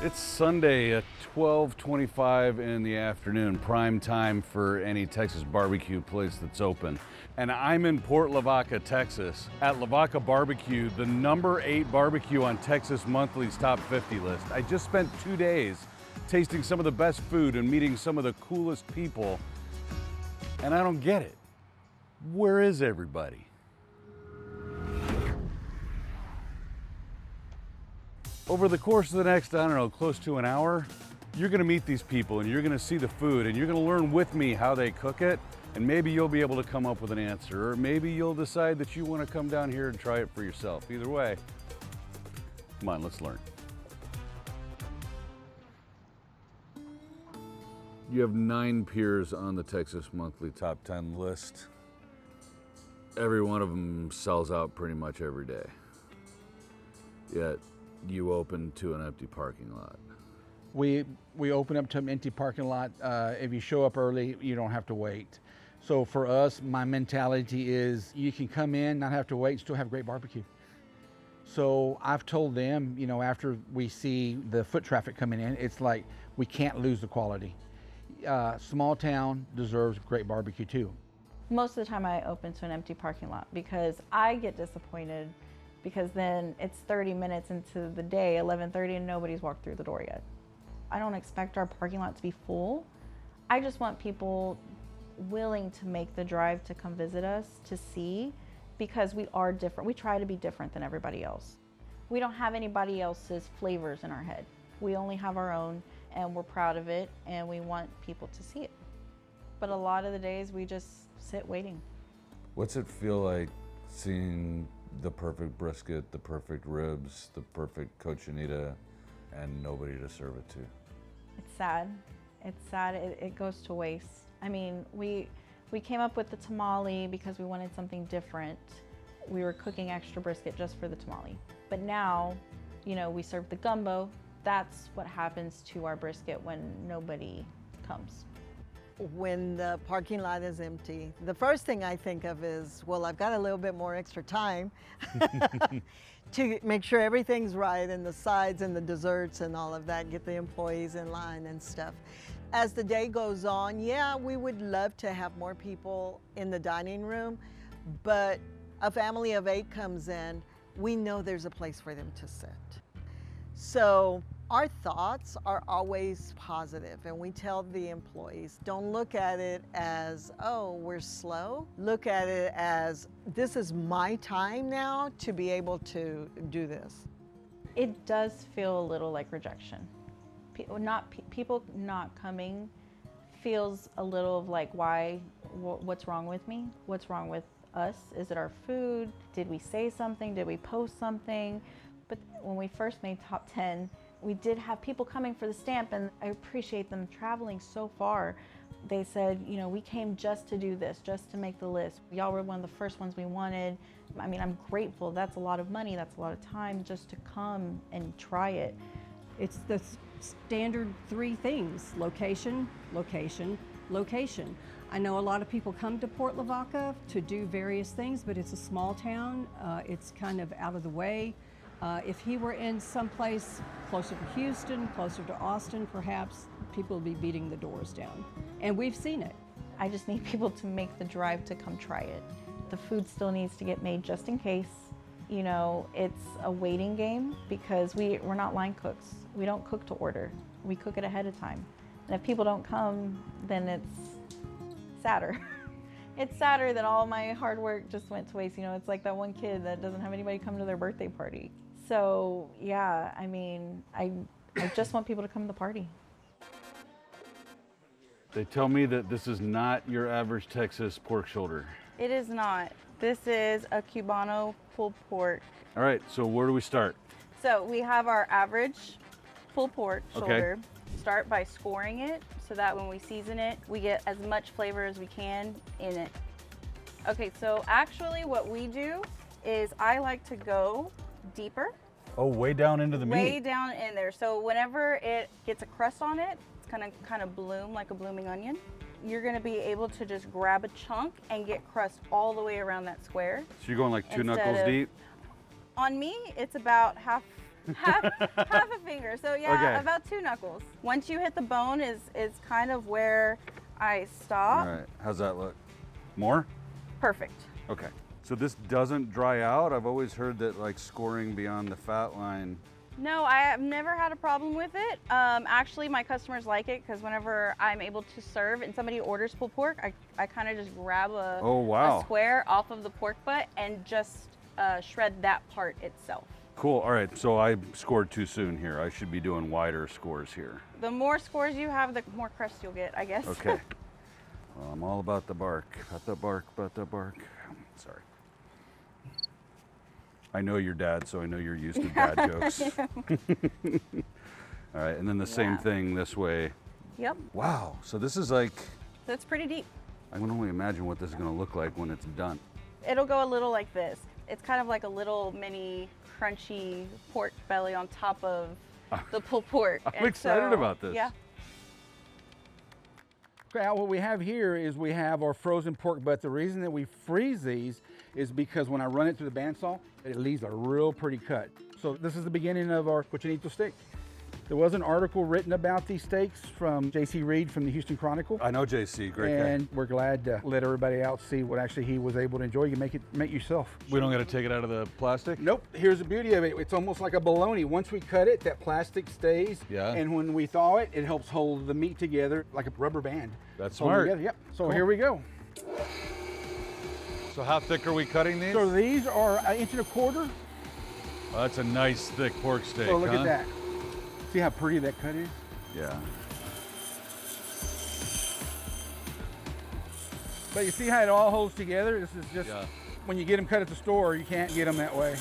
It's Sunday at 12:25 in the afternoon, prime time for any Texas barbecue place that's open. And I'm in Port Lavaca, Texas, at LaVaca BBQ, the #8 barbecue on Texas Monthly's Top 50 list. I just spent 2 days tasting some of the best food and meeting some of the coolest people, and I don't get it. Where is everybody? Over the course of the next, I don't know, close to an hour, you're gonna meet these people and you're gonna see the food and you're gonna learn with me how they cook it, and maybe you'll be able to come up with an answer, or maybe you'll decide that you wanna come down here and try it for yourself. Either way, come on, let's learn. You have 9 peers on the Texas Monthly Top 10 list. Every one of them sells out pretty much every day. Yet, you open to an empty parking lot. We open up to an empty parking lot. If you show up early, you don't have to wait. So for us, my mentality is you can come in, not have to wait, still have great barbecue. So I've told them, you know, after we see the foot traffic coming in, it's like we can't lose the quality. Small town deserves great barbecue too. Most of the time I open to an empty parking lot because I get disappointed, because then it's 30 minutes into the day, 11:30, and nobody's walked through the door yet. I don't expect our parking lot to be full. I just want people willing to make the drive to come visit us to see, because we are different. We try to be different than everybody else. We don't have anybody else's flavors in our head. We only have our own, and we're proud of it, and we want people to see it. But a lot of the days we just sit waiting. What's it feel like seeing the perfect brisket, the perfect ribs, the perfect cochinita, and nobody to serve it to? It's sad. It's sad. It goes to waste. I mean, we came up with the tamale because we wanted something different. We were cooking extra brisket just for the tamale. But now, you know, we serve the gumbo. That's what happens to our brisket when nobody comes. When the parking lot is empty, the first thing I think of is, well, I've got a little bit more extra time to make sure everything's right, and the sides and the desserts and all of that, get the employees in line and stuff. As the day goes on, yeah, we would love to have more people in the dining room, but a family of 8 comes in, we know there's a place for them to sit. So our thoughts are always positive, and we tell the employees, don't look at it as, oh, we're slow. Look at it as, this is my time now to be able to do this. It does feel a little like rejection. People not coming feels a little of like, why, what's wrong with me? What's wrong with us? Is it our food? Did we say something? Did we post something? But when we first made Top 10, we did have people coming for the stamp, and I appreciate them traveling so far. They said, you know, we came just to do this, just to make the list. Y'all were one of the first ones we wanted. I mean, I'm grateful. That's a lot of money, that's a lot of time just to come and try it. It's the standard 3 things: location, location, location. I know a lot of people come to Port Lavaca to do various things, but it's a small town. It's kind of out of the way. If he were in someplace closer to Houston, closer to Austin, perhaps, people would be beating the doors down. And we've seen it. I just need people to make the drive to come try it. The food still needs to get made just in case. You know, it's a waiting game because we're not line cooks. We don't cook to order. We cook it ahead of time. And if people don't come, then it's sadder. It's sadder that all my hard work just went to waste. You know, it's like that one kid that doesn't have anybody come to their birthday party. So yeah, I mean, I just want people to come to the party. They tell me that this is not your average Texas pork shoulder. It is not. This is a Cubano pulled pork. All right, so where do we start? So we have our average pulled pork shoulder. Okay. Start by scoring it so that when we season it, we get as much flavor as we can in it. Okay, so actually what we do is I like to go deeper. Oh, way down into the meat. Way down in there. So whenever it gets a crust on it, it's gonna kind of bloom like a blooming onion. You're gonna be able to just grab a chunk and get crust all the way around that square. So you're going like 2 knuckles deep? On me, it's about half a finger. So yeah, Okay. about 2 knuckles. Once you hit the bone is kind of where I stop. All right, how's that look? More? Perfect. Okay. So this doesn't dry out? I've always heard that like scoring beyond the fat line. No, I have never had a problem with it. Actually, my customers like it because whenever I'm able to serve and somebody orders pulled pork, I kind of just grab a square off of the pork butt and just shred that part itself. Cool, all right, so I scored too soon here. I should be doing wider scores here. The more scores you have, the more crust you'll get, I guess. Okay. Well, I'm all about the bark, about the bark, about the bark. Sorry. I know your dad, so I know you're used to dad jokes. All right, and then the same thing this way. Yep. Wow, so this is like, That's pretty deep. I can only imagine what this is gonna look like when it's done. It'll go a little like this. It's kind of like a little mini crunchy pork belly on top of the pulled pork. I'm excited about this. Yeah. Okay, what we have here is we have our frozen pork butt. The reason that we freeze these is because when I run it through the bandsaw, it leaves a real pretty cut. So this is the beginning of our cochinito steak. There was an article written about these steaks from J.C. Reed from the Houston Chronicle. I know JC, great And guy. we're glad to let everybody else see what actually he was able to enjoy. You can make yourself. We don't gotta take it out of the plastic? Nope, here's the beauty of it. It's almost like a bologna. Once we cut it, that plastic stays. Yeah. And when we thaw it, it helps hold the meat together like a rubber band. That's Hold it smart. together. Yep, so Cool. here we go. So how thick are we cutting these? So these are 1.25 inches. Oh, that's a nice thick pork steak, So look huh? at that. See how pretty that cut is? Yeah. But you see how it all holds together? This is just, Yeah. when you get them cut at the store, you can't get them that way.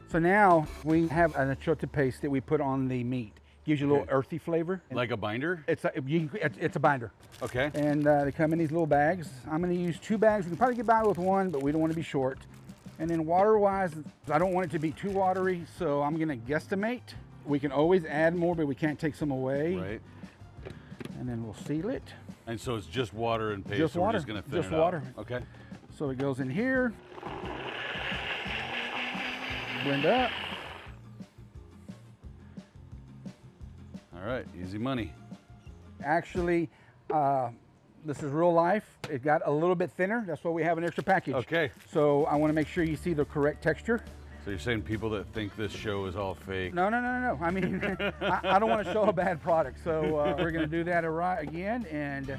So now we have an achiote paste that we put on the meat. Gives you a little Okay. earthy flavor. Like a binder? It's a binder. Okay. And they come in these little bags. I'm gonna use 2 bags. We can probably get by with 1, but we don't wanna be short. And then water-wise, I don't want it to be too watery, so I'm gonna guesstimate. We can always add more, but we can't take some away. Right. And then we'll seal it. And so it's just water and paste, Just so water. we're just gonna thin Just it out. water. Okay. So it goes in here. Blend up. All right, easy money. Actually, this is real life. It got a little bit thinner. That's why we have an extra package. Okay. So I want to make sure you see the correct texture. So you're saying people that think this show is all fake? No. I mean, I don't want to show a bad product. So we're going to do that again. And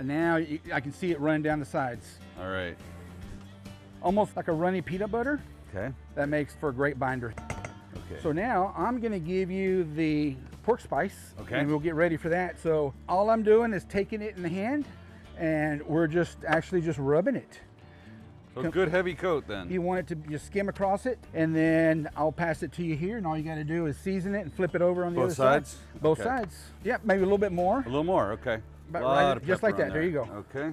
now I can see it running down the sides. All right. Almost like a runny peanut butter. Okay. That makes for a great binder. Okay. So now I'm gonna give you the pork spice. Okay. And we'll get ready for that. So all I'm doing is taking it in the hand and we're just rubbing it. So good heavy coat then. You want it to just skim across it, and then I'll pass it to you here, and all you gotta do is season it and flip it over on the Both other side. sides? Both Okay. sides. Yep, maybe a little bit more. A little more, okay. About Lot right- of just like pepper that, on there you go. Okay.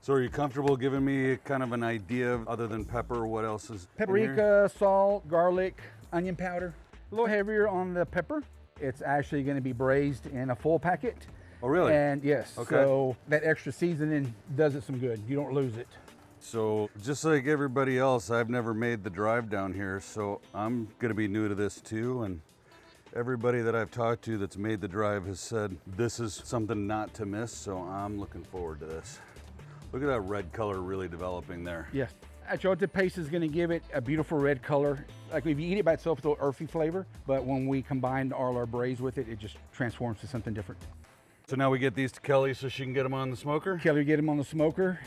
So are you comfortable giving me kind of an idea of, other than pepper, what else is in here? Paprika, salt, garlic, onion powder. A little heavier on the pepper. It's actually gonna be braised in a full packet. Oh, really? And yes, Okay. so that extra seasoning does it some good. You don't lose it. So just like everybody else, I've never made the drive down here, so I'm gonna be new to this too. And everybody that I've talked to that's made the drive has said this is something not to miss, so I'm looking forward to this. Look at that red color really developing there. Yes. Achiote paste is gonna give it a beautiful red color. Like if you eat it by itself, it's a little earthy flavor, but when we combine all our braise with it, it just transforms to something different. So now we get these to Kelly so she can get them on the smoker. Kelly, get them on the smoker.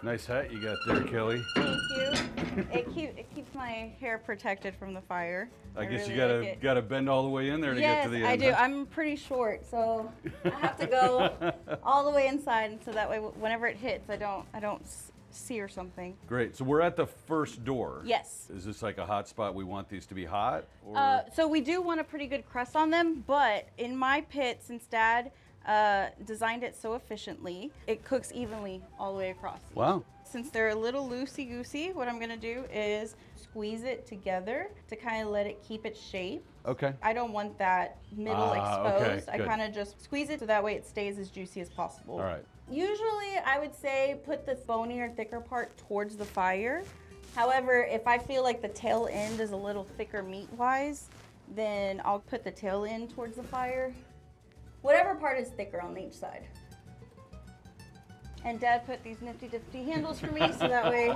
Nice hat you got there, Kelly. Thank you. It keeps my hair protected from the fire. I guess really you like it. gotta bend all the way in there to Yes, get to the end. I do. huh? I'm pretty short, so I have to go all the way inside, so that way, whenever it hits, I don't sear something. Great. So we're at the first door. Yes. Is this like a hot spot? We want these to be hot? Or? So we do want a pretty good crust on them, but in my pits, since Dad Designed it so efficiently, it cooks evenly all the way across. Wow. Since they're a little loosey-goosey, what I'm gonna do is squeeze it together to kind of let it keep its shape. Okay. I don't want that middle okay, exposed. I good. kind of just squeeze it so that way it stays as juicy as possible. All right. Usually I would say put the bonier, thicker part towards the fire. However, if I feel like the tail end is a little thicker meat-wise, then I'll put the tail end towards the fire. Whatever part is thicker on each side. And Dad put these nifty handles for me so that way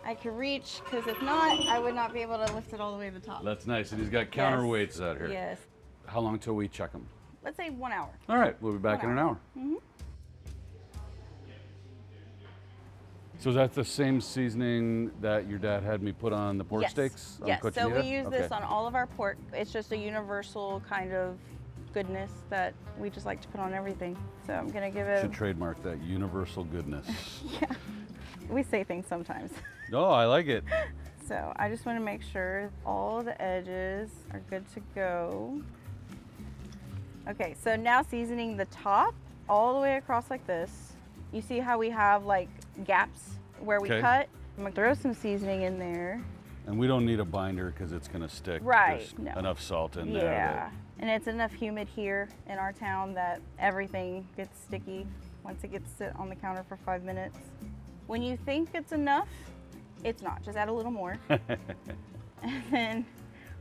I can reach, because if not, I would not be able to lift it all the way to the top. That's nice. And he's got counterweights out here. Yes. How long till we check them? Let's say 1 hour. All right, we'll be back 1 in an hour. Mm-hmm. So is that the same seasoning that your dad had me put on the pork Yes. steaks? On Yes, so cochinita? we use this Okay. on all of our pork. It's just a universal kind of goodness that we just like to put on everything. So I'm gonna give it, Should trademark that, universal goodness. yeah. We say things sometimes. Oh, I like it. So I just wanna make sure all the edges are good to go. Okay, so now seasoning the top all the way across like this. You see how we have like gaps where we Okay. cut? I'm gonna throw some seasoning in there. And we don't need a binder because it's going to stick. Right, There's no. enough salt in there. Yeah, and it's enough humid here in our town that everything gets sticky once it gets sit on the counter for 5 minutes. When you think it's enough, it's not. Just add a little more. And then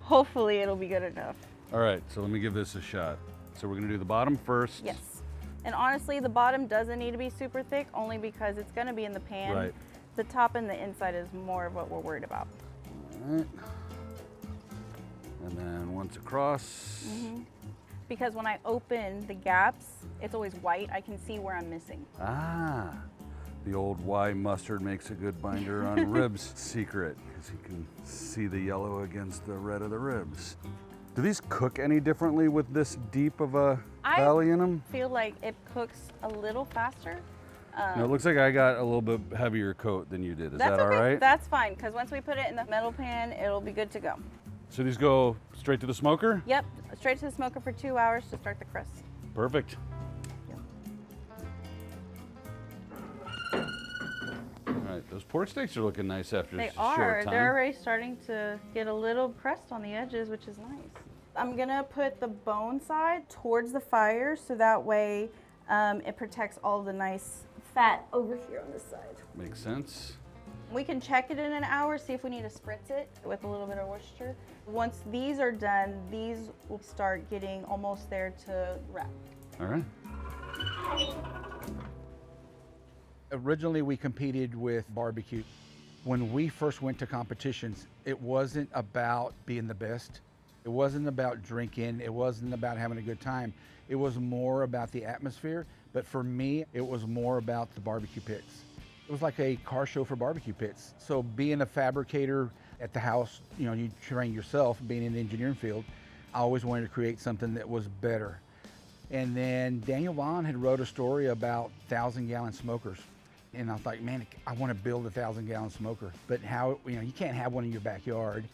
hopefully it'll be good enough. All right, so let me give this a shot. So we're going to do the bottom first. Yes. And honestly, the bottom doesn't need to be super thick only because it's going to be in the pan. Right. The top and the inside is more of what we're worried about. All right. And then once across. Mm-hmm. Because when I open the gaps, it's always white. I can see where I'm missing. Ah, the old why mustard makes a good binder on ribs secret, because you can see the yellow against the red of the ribs. Do these cook any differently with this deep of a valley in them? I feel like it cooks a little faster. No, it looks like I got a little bit heavier coat than you did. Is that all okay. right? That's fine, because once we put it in the metal pan, it'll be good to go. So these go straight to the smoker? Yep, straight to the smoker for 2 hours to start the crust. Perfect. All right, those pork steaks are looking nice after They a are. short time. They're already starting to get a little crust on the edges, which is nice. I'm gonna put the bone side towards the fire so that way it protects all the nice fat over here on this side. Makes sense. We can check it in an hour, see if we need to spritz it with a little bit of Worcester. Once these are done, these will start getting almost there to wrap. All right. Originally, we competed with barbecue. When we first went to competitions, it wasn't about being the best. It wasn't about drinking. It wasn't about having a good time. It was more about the atmosphere. But for me, it was more about the barbecue pits. It was like a car show for barbecue pits. So being a fabricator at the house, you know, you train yourself, being in the engineering field, I always wanted to create something that was better. And then Daniel Vaughn had wrote a story about 1,000-gallon smokers. And I was like, man, I want to build a 1,000-gallon smoker. But how, you know, you can't have one in your backyard.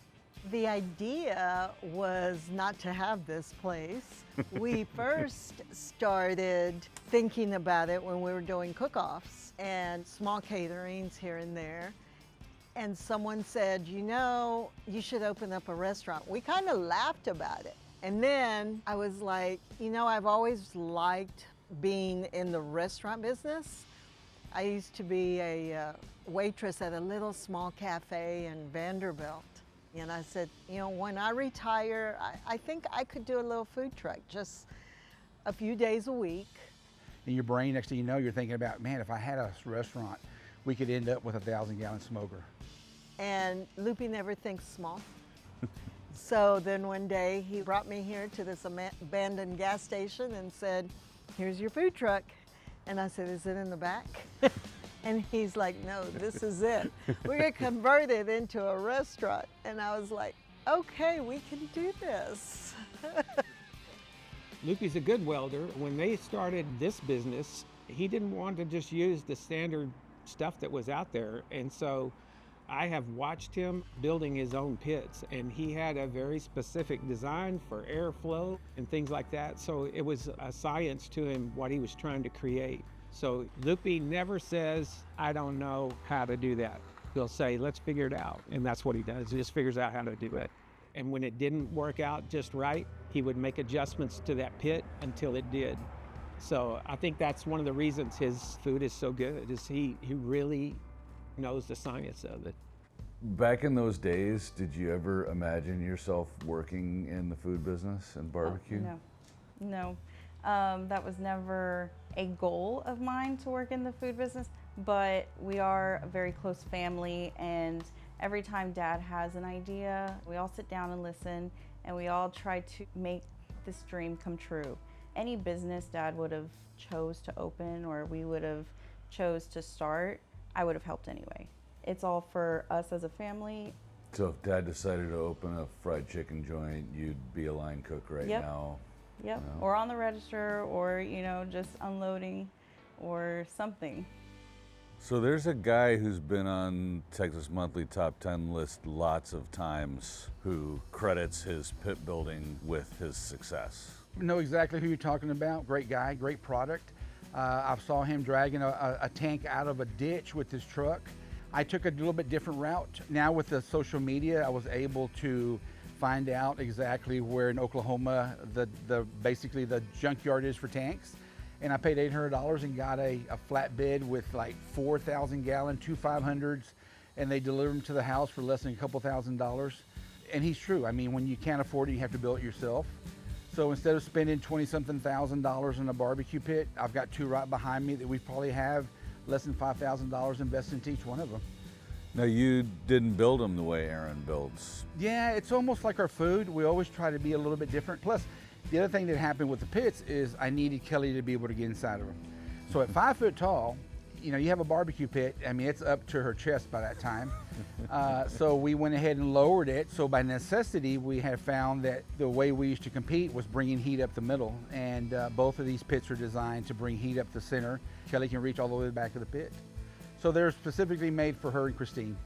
The idea was not to have this place. We first started thinking about it when we were doing cook-offs and small caterings here and there. And someone said, you know, you should open up a restaurant. We kind of laughed about it. And then I was like, you know, I've always liked being in the restaurant business. I used to be a waitress at a little small cafe in Vanderbilt. And I said, you know, when I retire, I think I could do a little food truck, just a few days a week. In your brain, next thing you know, you're thinking about, man, if I had a restaurant, we could end up with a 1,000-gallon smoker. And Loopy never thinks small. So then one day he brought me here to this abandoned gas station and said, here's your food truck. And I said, is it in the back? And he's like, no, this is it. We're gonna convert it into a restaurant. And I was like, okay, we can do this. Loopy's a good welder. When they started this business, he didn't want to just use the standard stuff that was out there. And so I have watched him building his own pits, and he had a very specific design for airflow and things like that. So it was a science to him what he was trying to create. So Loopy never says, I don't know how to do that. He'll say, let's figure it out. And that's what he does. He just figures out how to do it. And when it didn't work out just right, he would make adjustments to that pit until it did. So I think that's one of the reasons his food is so good, is he really knows the science of it. Back in those days, did you ever imagine yourself working in the food business and barbecue? Oh, no. That was never a goal of mine to work in the food business, but we are a very close family, and every time Dad has an idea, we all sit down and listen, and we all try to make this dream come true. Any business Dad would have chose to open, or we would have chose to start, I would have helped anyway. It's all for us as a family. So if Dad decided to open a fried chicken joint, you'd be a line cook right Yep. now? Yep, No. or on the register, or just unloading or something. So there's a guy who's been on Texas Monthly Top 10 list lots of times who credits his pit building with his success. Know exactly who you're talking about. Great guy, great product. I saw him dragging a tank out of a ditch with his truck. I took a little bit different route. Now with the social media, I was able to find out exactly where in Oklahoma basically the junkyard is for tanks. And I paid $800 and got a flatbed with like 4,000 gallon, 2 500s, and they delivered them to the house for less than a couple $1,000s. And he's true. I mean, when you can't afford it, you have to build it yourself. So instead of spending $20-something thousand on a barbecue pit, I've got two right behind me that we probably have less than $5,000 invested into each one of them. Now you didn't build them the way Aaron builds. Yeah, it's almost like our food. We always try to be a little bit different. Plus, the other thing that happened with the pits is I needed Kelly to be able to get inside of them. So at 5 foot tall, you have a barbecue pit. I mean, it's up to her chest by that time. So we went ahead and lowered it. So by necessity, we have found that the way we used to compete was bringing heat up the middle. And both of these pits are designed to bring heat up the center. Kelly can reach all the way to the back of the pit. So they're specifically made for her and Christine.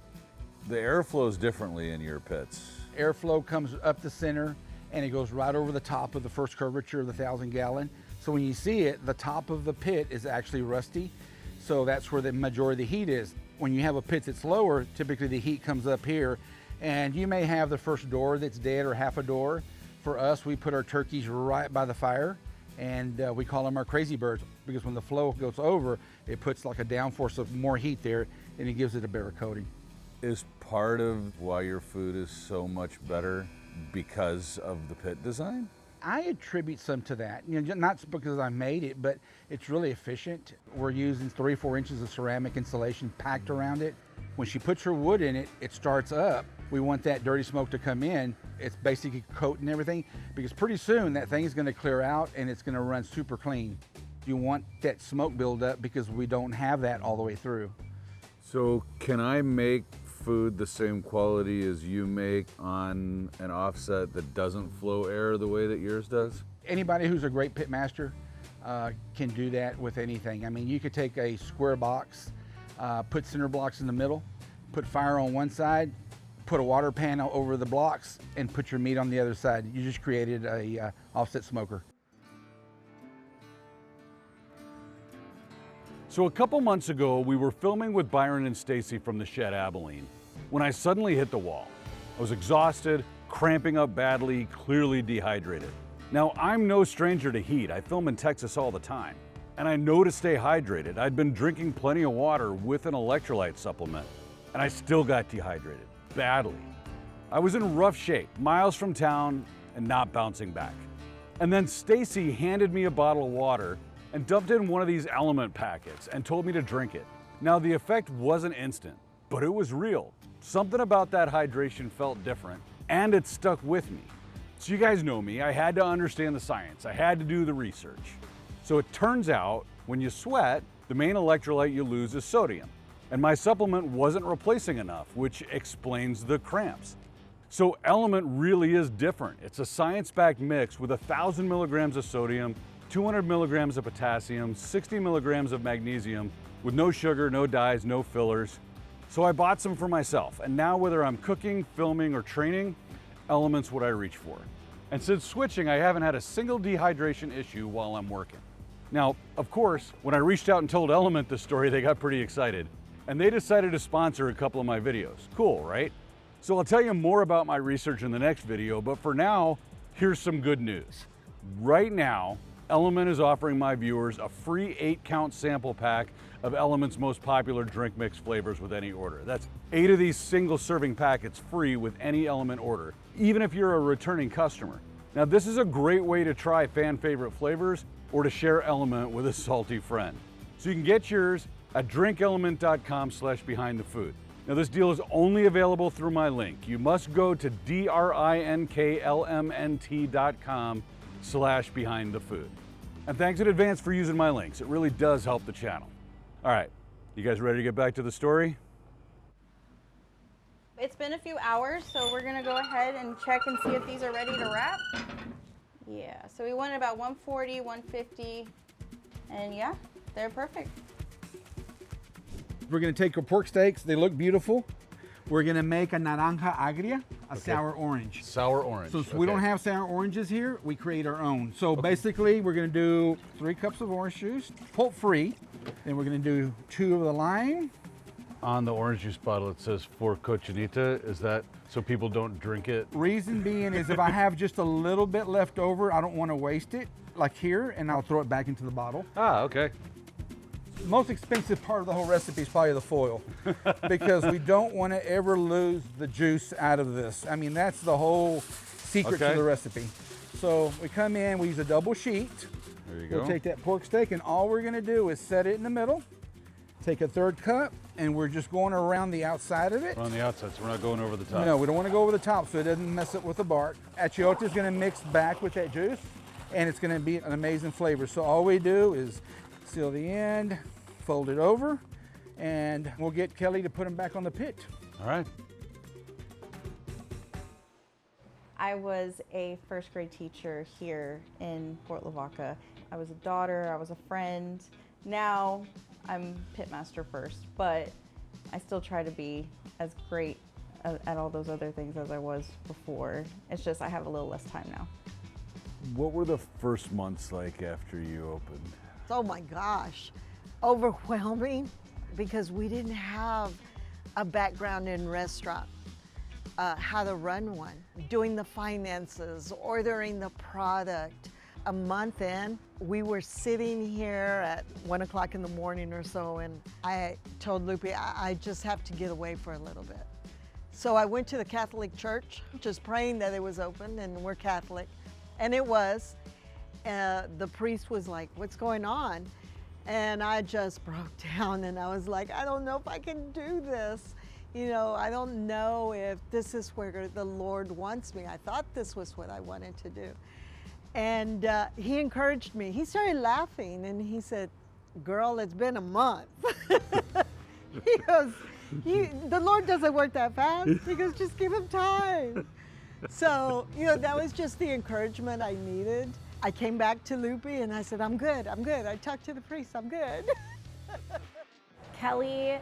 The air flows differently in your pits. Airflow comes up the center and it goes right over the top of the first curvature of the 1,000 gallon. So when you see it, the top of the pit is actually rusty. So that's where the majority of the heat is. When you have a pit that's lower, typically the heat comes up here, and you may have the first door that's dead or half a door. For us, we put our turkeys right by the fire, and we call them our crazy birds, because when the flow goes over, it puts like a downforce of more heat there, and it gives it a better coating. Is part of why your food is so much better because of the pit design? I attribute some to that, not because I made it, but it's really efficient. We're using 3-4 inches of ceramic insulation packed around it. When she puts her wood in it, it starts up. We want that dirty smoke to come in. It's basically coating everything, because pretty soon that thing is going to clear out and it's going to run super clean. You want that smoke buildup because we don't have that all the way through. So can I make food the same quality as you make on an offset that doesn't flow air the way that yours does? Anybody who's a great pitmaster can do that with anything. I mean, you could take a square box, put cinder blocks in the middle, put fire on one side, put a water pan over the blocks, and put your meat on the other side. You just created a offset smoker. So a couple months ago, we were filming with Byron and Stacy from the Shed Abilene when I suddenly hit the wall. I was exhausted, cramping up badly, clearly dehydrated. Now, I'm no stranger to heat. I film in Texas all the time, and I know to stay hydrated. I'd been drinking plenty of water with an electrolyte supplement, and I still got dehydrated, badly. I was in rough shape, miles from town, and not bouncing back. And then Stacy handed me a bottle of water and dumped in one of these element packets and told me to drink it. Now, the effect wasn't instant, but it was real. Something about that hydration felt different, and it stuck with me. So you guys know me, I had to understand the science. I had to do the research. So it turns out, when you sweat, the main electrolyte you lose is sodium. And my supplement wasn't replacing enough, which explains the cramps. So Element really is different. It's a science-backed mix with 1,000 milligrams of sodium, 200 milligrams of potassium, 60 milligrams of magnesium, with no sugar, no dyes, no fillers. So I bought some for myself, and now whether I'm cooking, filming, or training, Element's what I reach for. And since switching, I haven't had a single dehydration issue while I'm working. Now, of course, when I reached out and told Element the story, they got pretty excited, and they decided to sponsor a couple of my videos. Cool, right? So I'll tell you more about my research in the next video, but for now, here's some good news. Right now, Element is offering my viewers a free 8-count sample pack of Element's most popular drink mix flavors with any order. That's 8 of these single serving packets free with any Element order, even if you're a returning customer. Now, this is a great way to try fan favorite flavors or to share Element with a salty friend. So you can get yours at drinkelement.com/behindthefood. Now, this deal is only available through my link. You must go to drinklmnt.com/behindthefood. And thanks in advance for using my links. It really does help the channel. All right, you guys ready to get back to the story? It's been a few hours, so we're gonna go ahead and check and see if these are ready to wrap. Yeah, so we wanted about 140, 150, and yeah, they're perfect. We're gonna take our pork steaks. They look beautiful. We're gonna make a naranja agria, a sour orange. Sour orange. So we don't have sour oranges here, we create our own. So basically, we're gonna do 3 cups of orange juice, pulp free. Then we're gonna do 2 of the lime. On the orange juice bottle, it says for cochinita. Is that so people don't drink it? Reason being is if I have just a little bit left over, I don't wanna waste it, like here, and I'll throw it back into the bottle. Ah, okay. The most expensive part of the whole recipe is probably the foil, because we don't want to ever lose the juice out of this. I mean, that's the whole secret to the recipe. So we come in, we use a double sheet. There you go. We'll take that pork steak, and all we're going to do is set it in the middle, take a 1/3 cup, and we're just going around the outside of it. We're on the outside, so we're not going over the top. No, we don't want to go over the top so it doesn't mess up with the bark. Achiote is going to mix back with that juice, and it's going to be an amazing flavor. So all we do is seal the end, fold it over, and we'll get Kelly to put them back on the pit. All right. I was a first grade teacher here in Port Lavaca. I was a daughter, I was a friend. Now I'm Pitmaster first, but I still try to be as great at all those other things as I was before. It's just I have a little less time now. What were the first months like after you opened? Oh my gosh, overwhelming, because we didn't have a background in restaurant, how to run one, doing the finances, ordering the product. A month in, we were sitting here at 1 o'clock in the morning or so, and I told Lupe, I just have to get away for a little bit. So I went to the Catholic church, just praying that it was open, and we're Catholic, and it was. The priest was like, "What's going on?" And I just broke down, and I was like, I don't know if I can do this. You know, I don't know if this is where the Lord wants me. I thought this was what I wanted to do. And he encouraged me. He started laughing, and he said, "Girl, it's been a month." He goes, the Lord doesn't work that fast. He goes, "Just give him time." So, you know, that was just the encouragement I needed. I came back to Lupe and I said, I'm good. I talked to the priest, I'm good. Kelly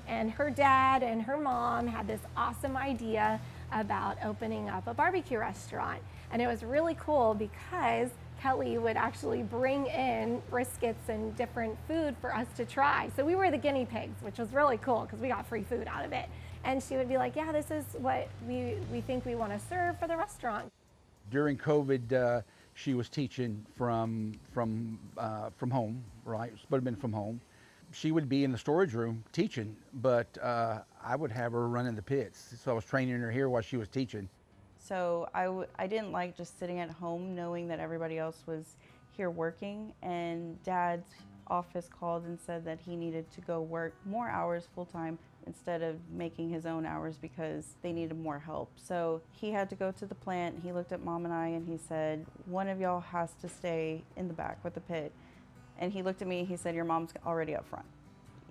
and her dad and her mom had this awesome idea about opening up a barbecue restaurant. And it was really cool because Kelly would actually bring in briskets and different food for us to try. So we were the guinea pigs, which was really cool because we got free food out of it. And she would be like, yeah, this is what we think we want to serve for the restaurant. During COVID, she was teaching from home, right? Would have been from home. She would be in the storage room teaching, but I would have her running the pits. So I was training her here while she was teaching. So I didn't like just sitting at home knowing that everybody else was here working, and Dad's office called and said that he needed to go work more hours full-time instead of making his own hours because they needed more help. So he had to go to the plant. He looked at Mom and I and he said, one of y'all has to stay in the back with the pit. And he looked at me, he said, your mom's already up front.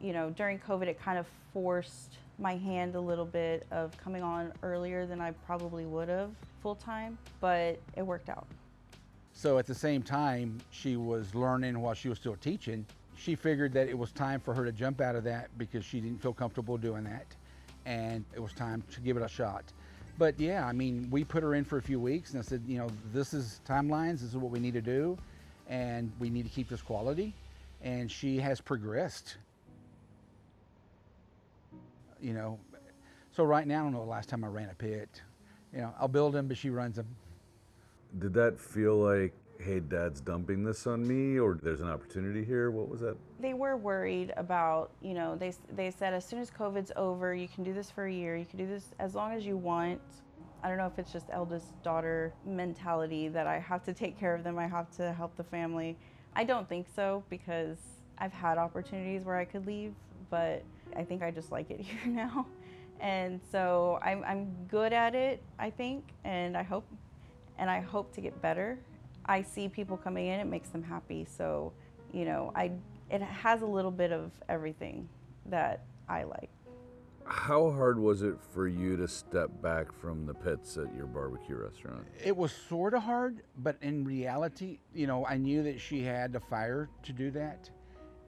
You know, during COVID, it kind of forced my hand a little bit of coming on earlier than I probably would have full-time, but it worked out. So at the same time, she was learning while she was still teaching. She figured that it was time for her to jump out of that because she didn't feel comfortable doing that. And it was time to give it a shot. But yeah, I mean, we put her in for a few weeks and I said, you know, this is timelines, this is what we need to do. And we need to keep this quality. And she has progressed. You know, so right now, I don't know the last time I ran a pit. You know, I'll build them, but she runs them. Did that feel like, hey, Dad's dumping this on me, or there's an opportunity here? What was that? They were worried about, you know, they said as soon as COVID's over, you can do this for a year, you can do this as long as you want. I don't know if it's just eldest daughter mentality that I have to take care of them, I have to help the family. I don't think so, because I've had opportunities where I could leave, but I think I just like it here now. And so I'm good at it, I think, and I hope to get better. I see people coming in, it makes them happy. So, you know, it has a little bit of everything that I like. How hard was it for you to step back from the pits at your barbecue restaurant? It was sort of hard, but in reality, you know, I knew that she had the fire to do that,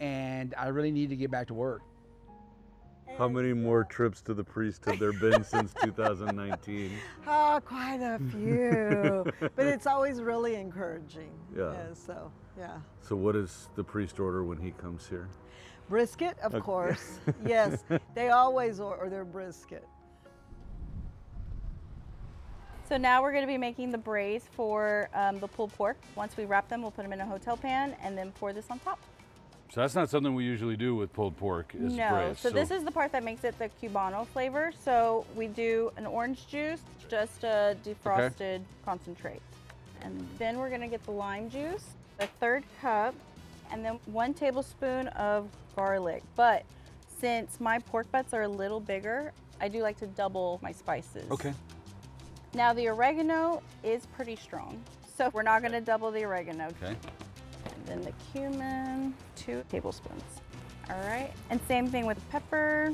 and I really needed to get back to work. How many more trips to the priest have there been since 2019? Oh, quite a few. But it's always really encouraging. Yeah. So, yeah. So what does the priest order when he comes here? Brisket, of course. Yes, they always order their brisket. So now we're going to be making the braise for the pulled pork. Once we wrap them, we'll put them in a hotel pan and then pour this on top. So that's not something we usually do with pulled pork, is No, braise. so this is the part that makes it the Cubano flavor. So we do an orange juice, just a defrosted concentrate. And then we're gonna get the lime juice, a third cup, and then 1 tablespoon of garlic. But since my pork butts are a little bigger, I do like to double my spices. Okay. Now the oregano is pretty strong, so we're not gonna double the oregano. Okay. And then the cumin, 2 tablespoons. All right, and same thing with pepper.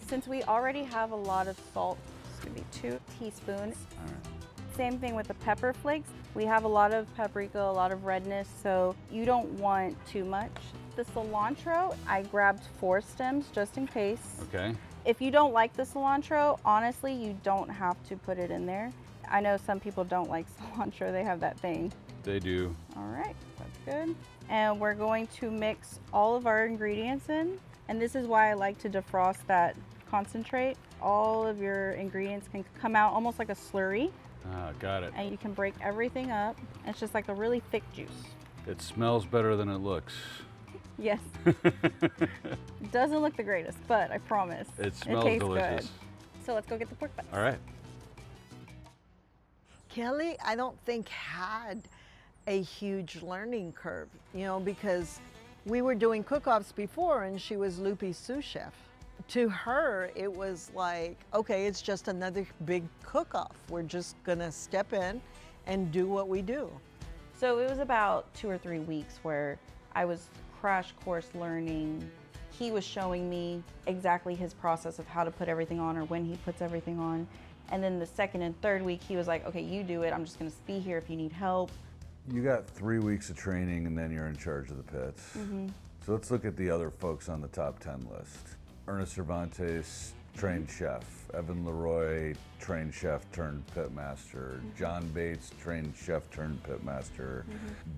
Since we already have a lot of salt, it's gonna be 2 teaspoons. All right. Same thing with the pepper flakes. We have a lot of paprika, a lot of redness, so you don't want too much. The cilantro, I grabbed 4 stems just in case. Okay. If you don't like the cilantro, honestly, you don't have to put it in there. I know some people don't like cilantro, they have that thing. They do. All right, that's good. And we're going to mix all of our ingredients in. And this is why I like to defrost that concentrate. All of your ingredients can come out almost like a slurry. Ah, got it. And you can break everything up. It's just like a really thick juice. It smells better than it looks. Yes. Doesn't look the greatest, but I promise. It smells tastes delicious. good. So let's go get the pork butts. All right. Kelly, I don't think had a huge learning curve, you know, because we were doing cook-offs before and she was Loopy's sous chef. To her, it was like, okay, it's just another big cook-off. We're just gonna step in and do what we do. So it was about 2 or 3 weeks where I was crash course learning. He was showing me exactly his process of how to put everything on or when he puts everything on. And then the second and third week, he was like, okay, you do it. I'm just gonna be here if you need help. You got 3 weeks of training and then you're in charge of the pits. Mm-hmm. So let's look at the other folks on the top 10 list. Ernest Cervantes, trained chef. Evan Leroy, trained chef turned pitmaster. John Bates, trained chef turned pitmaster.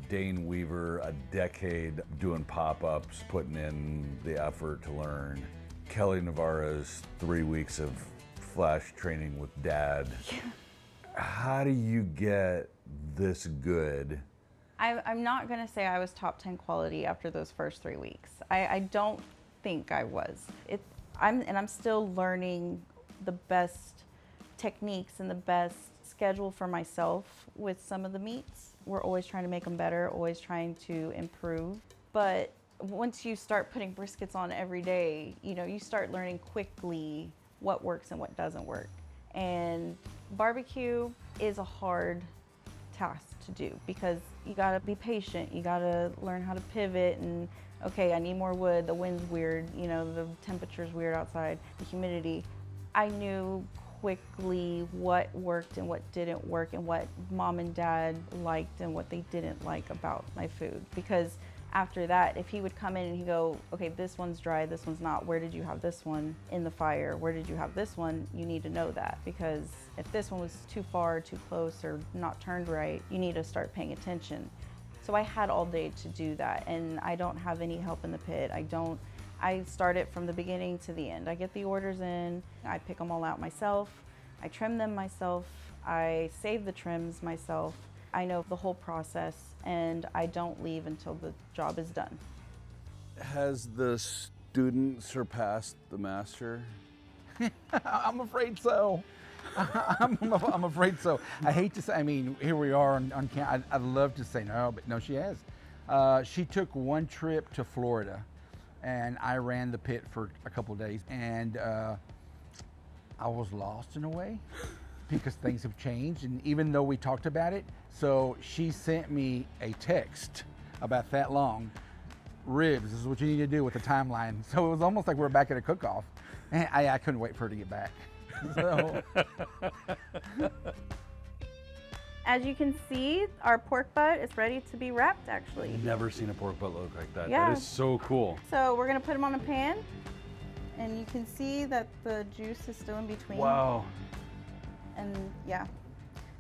Dane Weaver, a decade doing pop-ups, putting in the effort to learn. Kelly Navarez, 3 weeks of flash training with Dad. How do you get this good? I'm not gonna say I was top 10 quality after those first 3 weeks. I don't think I was. I'm still learning the best techniques and the best schedule for myself with some of the meats. We're always trying to make them better, always trying to improve. But once you start putting briskets on every day, you know, you start learning quickly what works and what doesn't work. And barbecue is a hard task to do because you gotta be patient, you gotta learn how to pivot and, okay, I need more wood, the wind's weird, you know, the temperature's weird outside, the humidity. I knew quickly what worked and what didn't work and what mom and dad liked and what they didn't like about my food. Because after that, if he would come in and he'd go, okay, this one's dry, this one's not. Where did you have this one in the fire? Where did you have this one? You need to know that, because if this one was too far, too close, or not turned right, you need to start paying attention. So I had all day to do that, and I don't have any help in the pit. I start it from the beginning to the end. I get the orders in, I pick them all out myself, I trim them myself, I save the trims myself. I know the whole process, and I don't leave until the job is done. Has the student surpassed the master? I'm afraid so. I'm afraid so. I hate to say, I mean, here we are on camera. I'd love to say no, but no, she has. She took one trip to Florida, and I ran the pit for a couple of days, and I was lost in a way because things have changed, and even though we talked about it, so she sent me a text about that long. Ribs, this is what you need to do with the timeline. So it was almost like we were back at a cook-off, and I couldn't wait for her to get back. So. As you can see, our pork butt is ready to be wrapped, actually. Never seen a pork butt look like that. Yeah. That is so cool. So we're gonna put them on a pan, and you can see that the juice is still in between. Wow. And yeah.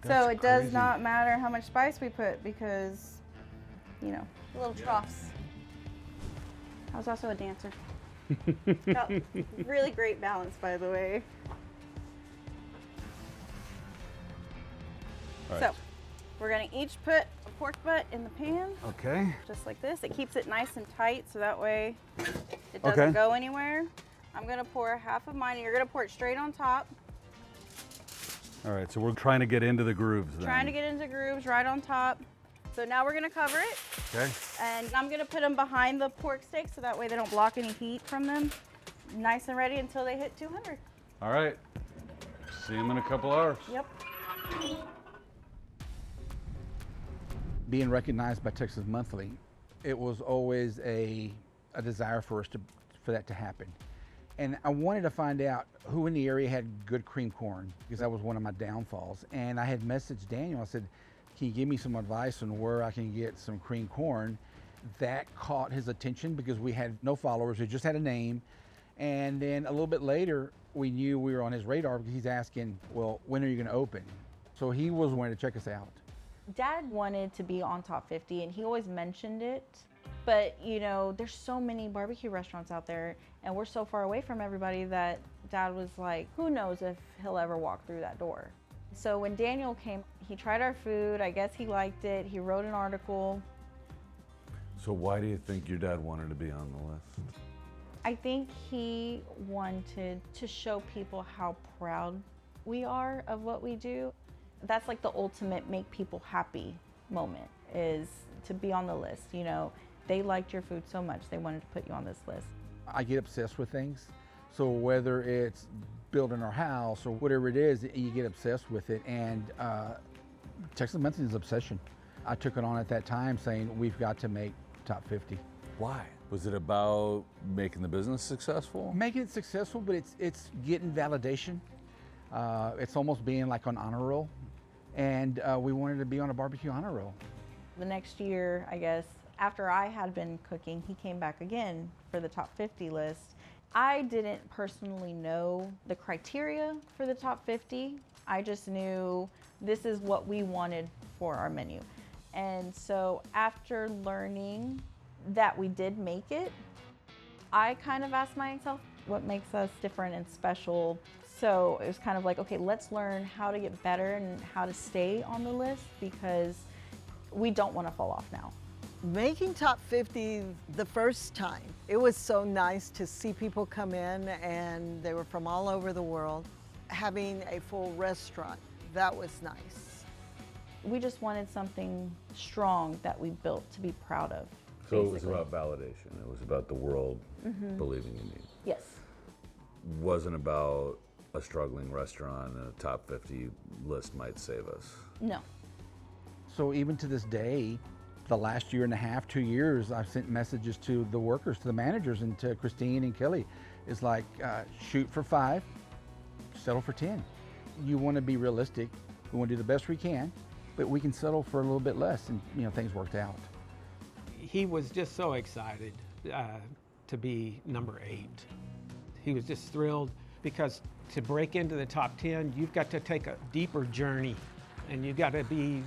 That's so it does crazy. not matter how much spice we put, because, you know, little troughs. I was also a dancer. Got really great balance, by the way. All So right. we're gonna each put a pork butt in the pan, Okay. just like this. It keeps it nice and tight, so that way it doesn't Okay. go anywhere. I'm gonna pour half of mine, and you're gonna pour it straight on top. All right, so we're trying to get into the grooves then. Trying to get into grooves right on top. So now we're gonna cover it, Okay. and I'm gonna put them behind the pork steak so that way they don't block any heat from them. Nice and ready until they hit 200. All right. See them in a couple hours. Yep. Being recognized by Texas Monthly, it was always a desire for us for that to happen. And I wanted to find out who in the area had good cream corn, because that was one of my downfalls. And I had messaged Daniel, I said, can you give me some advice on where I can get some cream corn? That caught his attention because we had no followers, we just had a name. And then a little bit later, we knew we were on his radar because he's asking, well, when are you gonna open? So he was wanting to check us out. Dad wanted to be on top 50, and he always mentioned it. But you know, there's so many barbecue restaurants out there, and we're so far away from everybody that Dad was like, who knows if he'll ever walk through that door. So when Daniel came, he tried our food. I guess he liked it. He wrote an article. So why do you think your dad wanted to be on the list? I think he wanted to show people how proud we are of what we do. That's like the ultimate make people happy moment, is to be on the list. You know, they liked your food so much, they wanted to put you on this list. I get obsessed with things. So whether it's building our house or whatever it is, you get obsessed with it. And Texas Monthly is obsession. I took it on at that time saying, we've got to make top 50. Why? Was it about making the business successful? Making it successful, but it's getting validation. It's almost being like on honor roll. And we wanted to be on a barbecue honor roll. The next year, I guess, after I had been cooking, he came back again for the top 50 list. I didn't personally know the criteria for the top 50. I just knew this is what we wanted for our menu. And so after learning that we did make it, I kind of asked myself what makes us different and special. So it was kind of like, okay, let's learn how to get better and how to stay on the list, because we don't want to fall off now. Making top 50 the first time, it was so nice to see people come in, and they were from all over the world. Having a full restaurant, that was nice. We just wanted something strong that we built to be proud of. So it was basically. about validation. It was about the world believing in you. Yes. Wasn't about a struggling restaurant and a top 50 list might save us. No. So even to this day, the last year and a half, 2 years, I've sent messages to the workers, to the managers, and to Christine and Kelly. It's like, shoot for 5, settle for 10. You want to be realistic. We want to do the best we can, but we can settle for a little bit less, and things worked out. He was just so excited to be number 8. He was just thrilled because to break into the top 10, you've got to take a deeper journey and you've got to be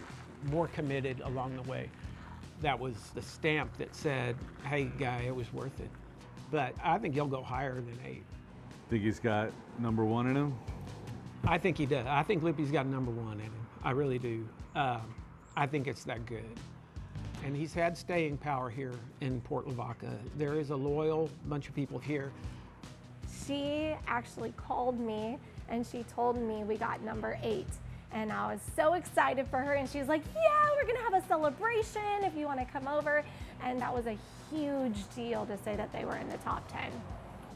more committed along the way. That was the stamp that said, hey guy, it was worth it. But I think he'll go higher than 8. Think he's got number 1 in him? I think he does. I think Lippy's got number 1 in him. I really do. I think it's that good. And he's had staying power here in Port Lavaca. There is a loyal bunch of people here. She actually called me and she told me we got number 8. And I was so excited for her. And she was like, yeah, we're gonna have a celebration if you wanna come over. And that was a huge deal to say that they were in the top 10.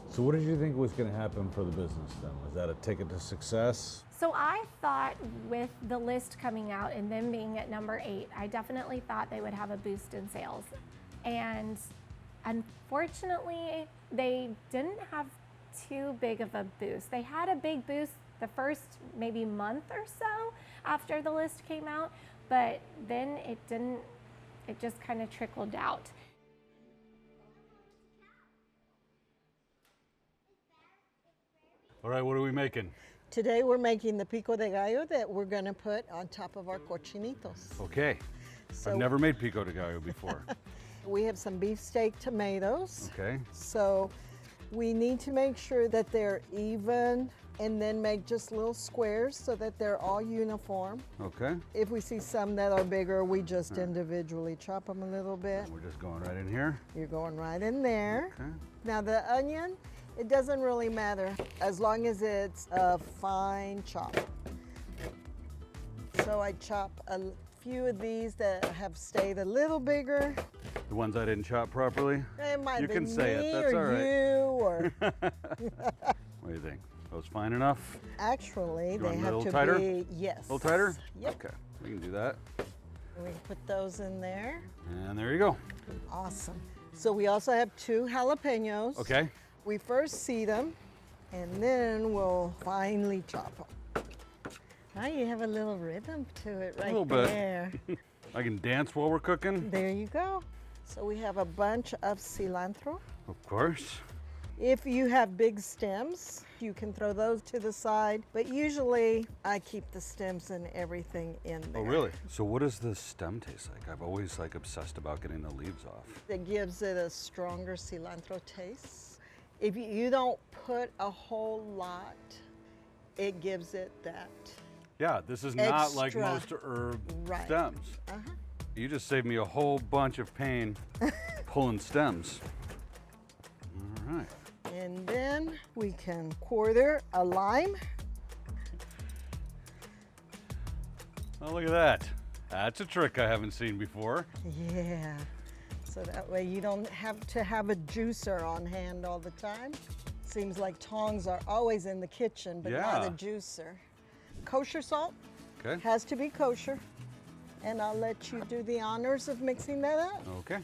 So what did you think was going to happen for the business then? Was that a ticket to success? So I thought with the list coming out and them being at number 8, I definitely thought they would have a boost in sales. And unfortunately, they didn't have too big of a boost. They had a big boost the first maybe month or so after the list came out, but then it didn't, it just kind of trickled out. All right, what are we making? Today we're making the pico de gallo that we're gonna put on top of our cochinitos. Okay. So I've never made pico de gallo before. we have some beefsteak tomatoes. Okay. So we need to make sure that they're even and then make just little squares so that they're all uniform. Okay. If we see some that are bigger, we just individually chop them a little bit. We're just going right in here. You're going right in there. Okay. Now the onion, it doesn't really matter as long as it's a fine chop. So I chop a few of these that have stayed a little bigger. The ones I didn't chop properly? It might You be can me say it, that's or all right. you or What do you think? Those fine enough? actually You they want them a have little to tighter? be yes. A little tighter? Yep. Okay, we can do that. We can put those in there. And there you go. Awesome. So we also have 2 jalapenos. Okay. We first seed them and then we'll finely chop them. Now you have a little rhythm to it right little bit. there. I can dance while we're cooking? There you go. So we have a bunch of cilantro. Of course. If you have big stems, you can throw those to the side, but usually I keep the stems and everything in there. Oh, really? So what does the stem taste like? I've always obsessed about getting the leaves off. It gives it a stronger cilantro taste. If you don't put a whole lot, it gives it that. Yeah, this is not like Extra. most herb Right. stems. Uh-huh. You just saved me a whole bunch of pain pulling stems. All right. And then we can quarter a lime. Oh, look at that. That's a trick I haven't seen before. Yeah. So that way you don't have to have a juicer on hand all the time. Seems like tongs are always in the kitchen, but not a Yeah. juicer. Kosher salt Okay. has to be kosher. And I'll let you do the honors of mixing that up. Okay.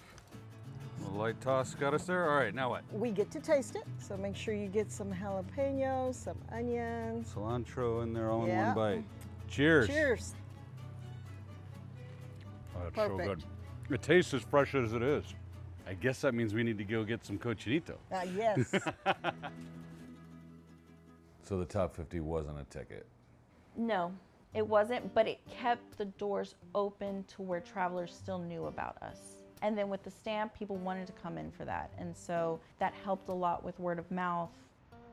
A light toss got us there. All right, now what? We get to taste it, so make sure you get some jalapenos, some onions. Cilantro in there all in Yeah. one bite. Cheers. Cheers. Oh, that's so Perfect. good. It tastes as fresh as it is. I guess that means we need to go get some cochinito. Yes. So the top 50 wasn't a ticket. No, it wasn't, but it kept the doors open to where travelers still knew about us. And then with the stamp, people wanted to come in for that. And so that helped a lot with word of mouth.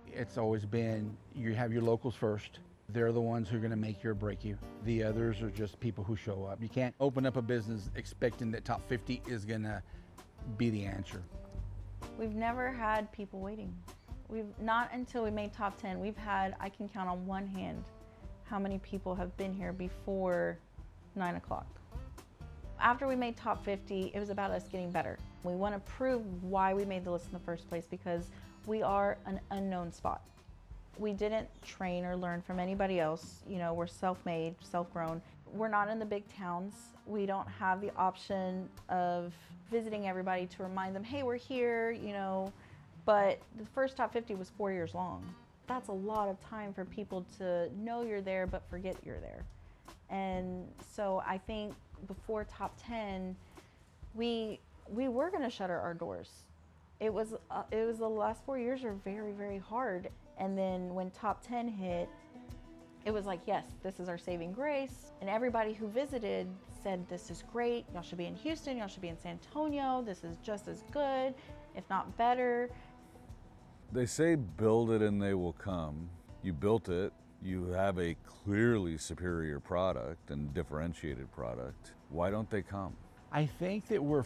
It's always been, you have your locals first. They're the ones who are gonna make you or break you. The others are just people who show up. You can't open up a business expecting that top 50 is gonna be the answer. We've never had people waiting. Not until we made top 10, we've had, I can count on one hand how many people have been here before 9 o'clock. After we made top 50, it was about us getting better. We want to prove why we made the list in the first place, because we are an unknown spot. We didn't train or learn from anybody else. You know, we're self-made, self-grown. We're not in the big towns. We don't have the option of visiting everybody to remind them, hey, we're here, you know. But the first top 50 was 4 years long. that's a lot of time for people to know you're there but forget you're there. And so I think before top 10, we were going to shutter our doors. It was the last 4 years are very, very hard. And then when top 10 hit, it was like, yes, this is our saving grace. And everybody who visited said, this is great. Y'all should be in Houston. Y'all should be in San Antonio. This is just as good, if not better. They say build it and they will come. You built it. You have a clearly superior product and differentiated product. Why don't they come? I think that we're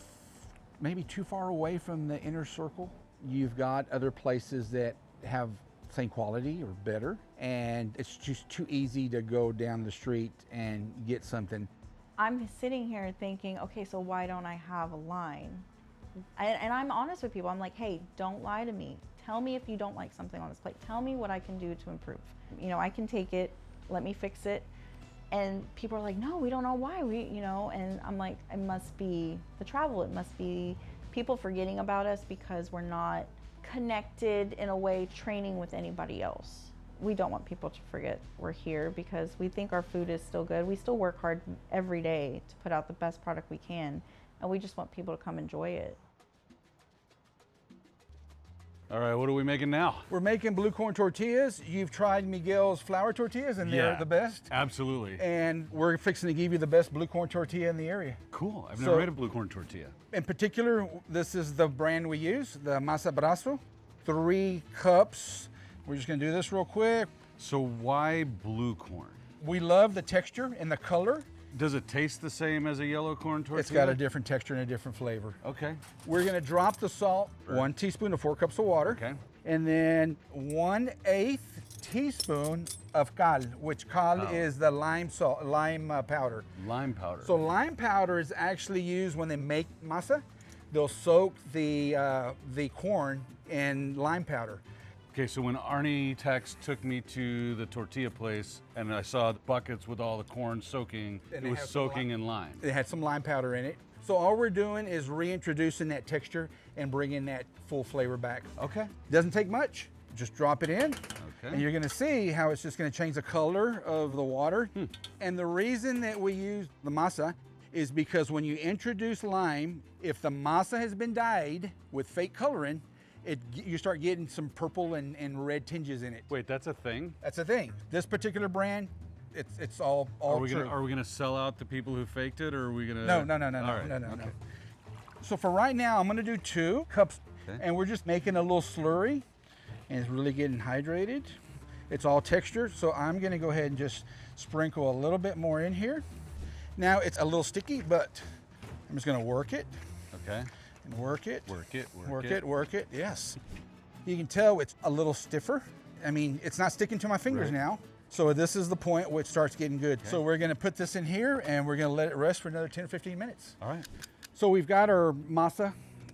maybe too far away from the inner circle. You've got other places that have same quality or better, and it's just too easy to go down the street and get something. I'm sitting here thinking, okay, so why don't I have a line? And I'm honest with people. I'm like, hey, don't lie to me. Tell me if you don't like something on this plate. Tell me what I can do to improve. You know, I can take it, let me fix it. And people are like, no, we don't know why, and I'm like, it must be the travel. It must be people forgetting about us because we're not connected in a way training with anybody else. We don't want people to forget we're here because we think our food is still good. We still work hard every day to put out the best product we can, and we just want people to come enjoy it. All right, what are we making now? We're making blue corn tortillas. You've tried Miguel's flour tortillas, and they're the best. Absolutely. And we're fixing to give you the best blue corn tortilla in the area. Cool. I've never made a blue corn tortilla. In particular, this is the brand we use, the Masa Brazo. 3 cups. We're just gonna do this real quick. So why blue corn? We love the texture and the color. Does it taste the same as a yellow corn tortilla? It's got a different texture and a different flavor. Okay. We're gonna drop the salt, 1 teaspoon of 4 cups of water. Okay. And then 1/8 teaspoon of cal, which cal is the lime powder. Lime powder. So lime powder is actually used when they make masa. They'll soak the corn in lime powder. Okay, so when Arnie Tex took me to the tortilla place and I saw the buckets with all the corn soaking, And it they was have some soaking in lime. It had some lime powder in it. So all we're doing is reintroducing that texture and bringing that full flavor back. Okay. Doesn't take much. Just drop it in. Okay. And you're gonna see how it's just gonna change the color of the water. And the reason that we use the masa is because when you introduce lime, if the masa has been dyed with fake coloring, you start getting some purple and red tinges in it. Wait, that's a thing? That's the thing. This particular brand, it's all true. Are we gonna sell out the people who faked it, or are we gonna? No. All right. No. So for right now, I'm gonna do 2 cups, and we're just making a little slurry, and it's really getting hydrated. It's all texture, so I'm gonna go ahead and just sprinkle a little bit more in here. Now it's a little sticky, but I'm just gonna work it. Okay. And work it. Work it. Yes. You can tell it's a little stiffer. I mean, it's not sticking to my fingers now. So this is the point where it starts getting good. Okay. So we're gonna put this in here and we're gonna let it rest for another 10 or 15 minutes. All right. So we've got our masa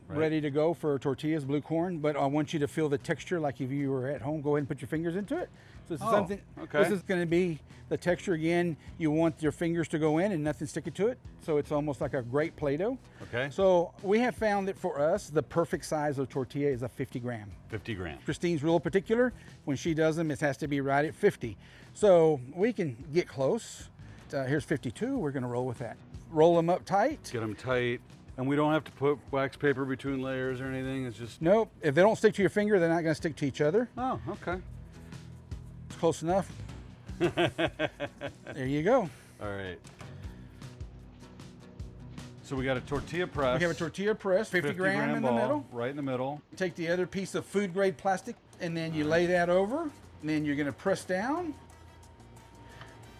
ready to go for tortillas, blue corn, but I want you to feel the texture like if you were at home. Go ahead and put your fingers into it. So this is something, this is gonna be the texture again. You want your fingers to go in and nothing sticking to it. So it's almost like a great Play-Doh. Okay. So we have found that for us, the perfect size of tortilla is a 50 gram. 50 grams. Christine's real particular. When she does them, it has to be right at 50. So we can get close. Here's 52, we're gonna roll with that. Roll them up tight. Get them tight. And we don't have to put wax paper between layers or anything, it's just... Nope, if they don't stick to your finger, they're not gonna stick to each other. Oh, okay. It's close enough. There you go. All right. So we got a tortilla press. We have a tortilla press, 50 gram in the ball, middle. Right in the middle. Take the other piece of food grade plastic and then you lay that over. And then you're gonna press down,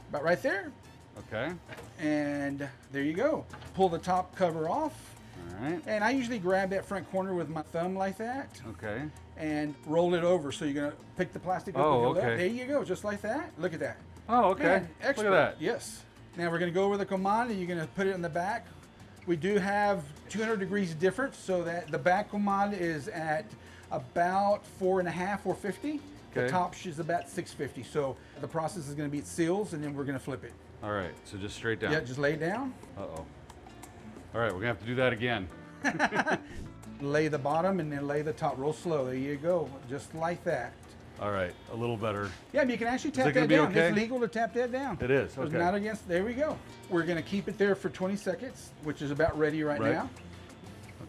about right there. Okay. And there you go. Pull the top cover off. All right. And I usually grab that front corner with my thumb like that. Okay. And roll it over. So you're gonna pick the plastic up with your left. There you go, just like that. Look at that. Oh, okay. Man, expert. Look at that. Yes. Now we're gonna go over the command and you're gonna put it in the back. We do have 200 degrees difference, so that the back command is at about 4.5, 450. The top is about 650. So the process is gonna be it seals and then we're gonna flip it. All right, so just straight down. Yeah, just lay it down. Uh-oh. All right, we're gonna have to do that again. Lay the bottom and then lay the top real slow. There you go, just like that. All right, a little better. Yeah, you can actually tap it gonna that be down. okay? It's legal to tap that down. It is, It's okay. not against, there we go. We're gonna keep it there for 20 seconds, which is about ready right now.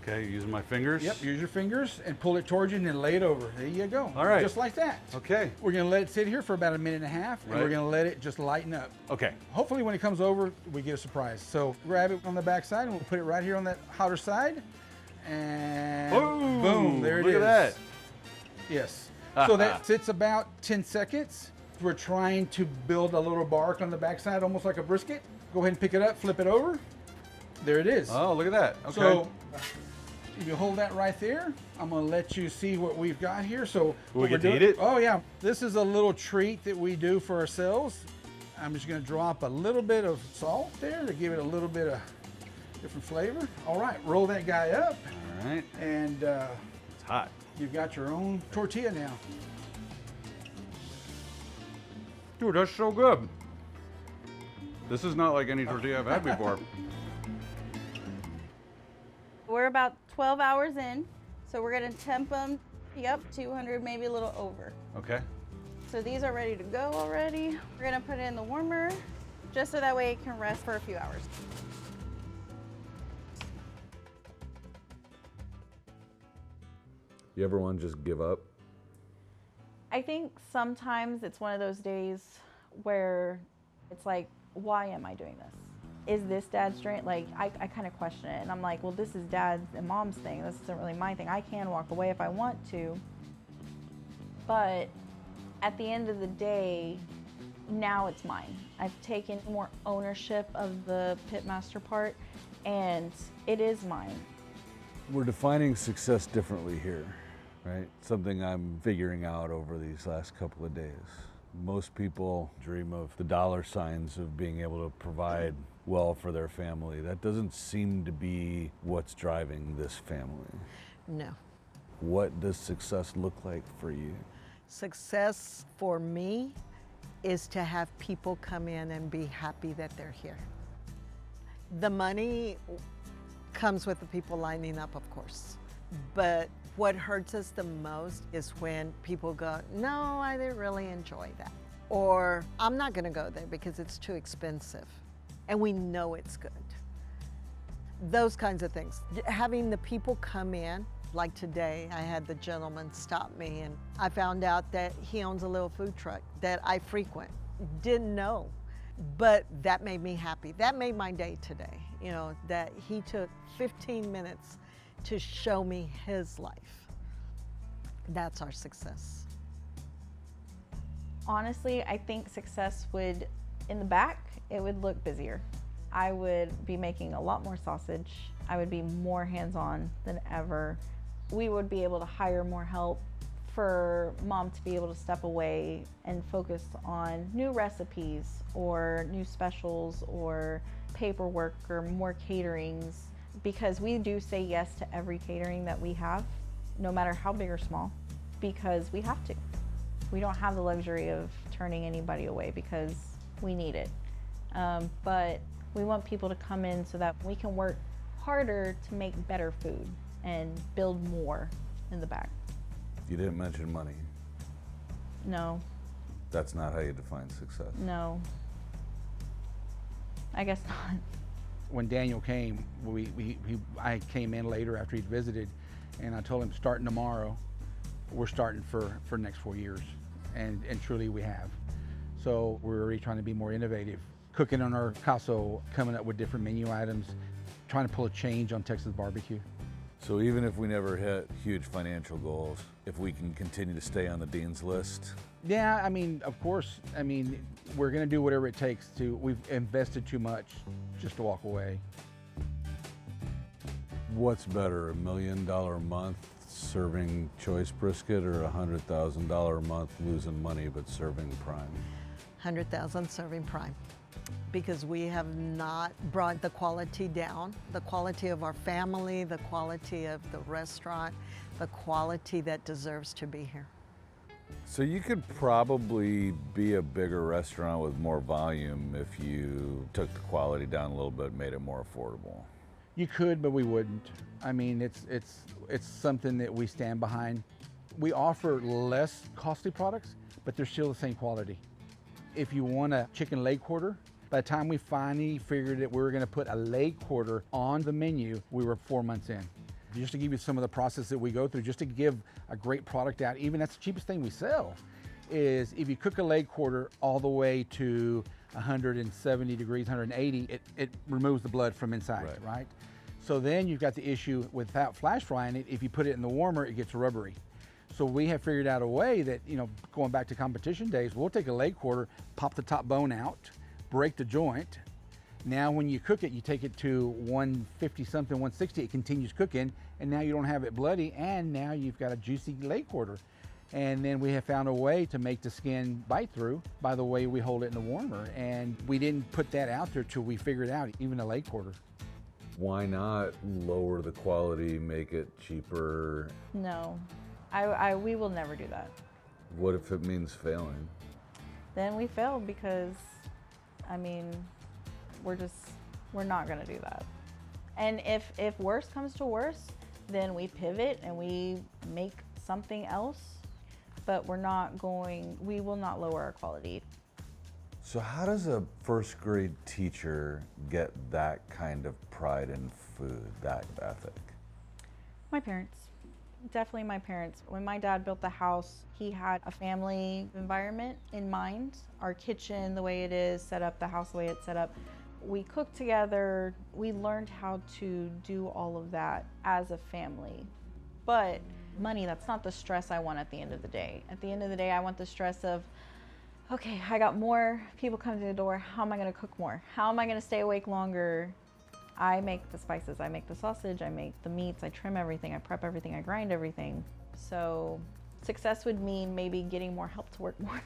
Okay, using my fingers. Yep, use your fingers and pull it towards you and then lay it over. There you go. All right. Just like that. Okay. We're gonna let it sit here for about a minute and a half, and Right. we're gonna let it just lighten up. Okay. Hopefully when it comes over, we get a surprise. So grab it on the back side and we'll put it right here on that hotter side. And Boom! boom, there it is. Look at that. Yes. So that sits about 10 seconds. We're trying to build a little bark on the backside, almost like a brisket. Go ahead and pick it up, flip it over. There it is. Oh, look at that. Okay. So if you hold that right there, I'm gonna let you see what we've got here. So We what get we're to eat doing- it? Oh yeah, this is a little treat that we do for ourselves. I'm just gonna drop a little bit of salt there to give it a little bit of different flavor. All right, roll that guy up, All right. and It's hot. you've got your own tortilla now. Dude, that's so good. This is not like any tortilla I've had before. We're about 12 hours in, so we're gonna temp them, 200, maybe a little over. Okay. So these are ready to go already. We're gonna put it in the warmer, just so that way it can rest for a few hours. You ever want to just give up? I think sometimes it's one of those days where it's like, why am I doing this? Is this dad's dream? Like, I kind of question it, and I'm like, well, this is dad's and mom's thing. This isn't really my thing. I can walk away if I want to. But at the end of the day, now it's mine. I've taken more ownership of the Pitmaster part, and it is mine. We're defining success differently here, right? Something I'm figuring out over these last couple of days. Most people dream of the dollar signs of being able to provide well for their family. That doesn't seem to be what's driving this family. No. What does success look like for you? Success for me is to have people come in and be happy that they're here. The money comes with the people lining up, of course. But what hurts us the most is when people go, no, I didn't really enjoy that. Or I'm not gonna go there because it's too expensive. And we know it's good. Those kinds of things. Having the people come in, like today, I had the gentleman stop me and I found out that he owns a little food truck that I frequent. Didn't know, but that made me happy. That made my day today, you know, that he took 15 minutes to show me his life. That's our success. Honestly, I think success would, in the back, it would look busier. I would be making a lot more sausage. I would be more hands-on than ever. We would be able to hire more help for mom to be able to step away and focus on new recipes or new specials or paperwork or more caterings, because we do say yes to every catering that we have, no matter how big or small, because we have to. We don't have the luxury of turning anybody away because we need it. But we want people to come in so that we can work harder to make better food and build more in the back. You didn't mention money. No, That's not how you define success. no. I guess not. When Daniel came, I came in later after he'd visited, and I told him starting tomorrow, we're starting for the next 4 years, and truly we have. So we're already trying to be more innovative, cooking on our caso, coming up with different menu items, trying to pull a change on Texas barbecue. So even if we never hit huge financial goals, if we can continue to stay on the dean's list, Yeah, I mean, of course, I mean, we're gonna do whatever it takes to, we've invested too much just to walk away. what's better, $1 million a month serving choice brisket or $100,000 a month losing money but serving prime? 100,000 serving prime, because we have not brought the quality down, the quality of our family, the quality of the restaurant, the quality that deserves to be here. So you could probably be a bigger restaurant with more volume if you took the quality down a little bit, made it more affordable. You could, but we wouldn't. I mean, it's something that we stand behind. We offer less costly products, but they're still the same quality. If you want a chicken leg quarter, by the time we finally figured that we were gonna put a leg quarter on the menu, we were 4 months in. Just to give you some of the process that we go through, just to give a great product out, even that's the cheapest thing we sell, is if you cook a leg quarter all the way to 170 degrees, 180, it removes the blood from inside, right? So then you've got the issue without flash frying it, if you put it in the warmer, it gets rubbery. So we have figured out a way that, you know, going back to competition days, we'll take a leg quarter, pop the top bone out, break the joint. Now when you cook it, you take it to 150 something, 160, it continues cooking, and now you don't have it bloody, and now you've got a juicy leg quarter. And then we have found a way to make the skin bite through by the way we hold it in the warmer. And we didn't put that out there till we figured out even a leg quarter. Why not lower the quality, make it cheaper? No, we will never do that. What if it means failing? Then we fail because, I mean, we're not gonna do that. And if worse comes to worse, then we pivot and we make something else, but we will not lower our quality. So how does a first grade teacher get that kind of pride in food, that ethic? My parents. Definitely my parents. When my dad built the house, he had a family environment in mind. Our kitchen, the way it is set up, the house, the way it's set up. We cooked together. We learned how to do all of that as a family. But money, that's not the stress I want at the end of the day. At the end of the day, I want the stress of, okay, I got more people coming to the door. How am I gonna cook more? How am I gonna stay awake longer? I make the spices, I make the sausage, I make the meats, I trim everything, I prep everything, I grind everything. So success would mean maybe getting more help to work more,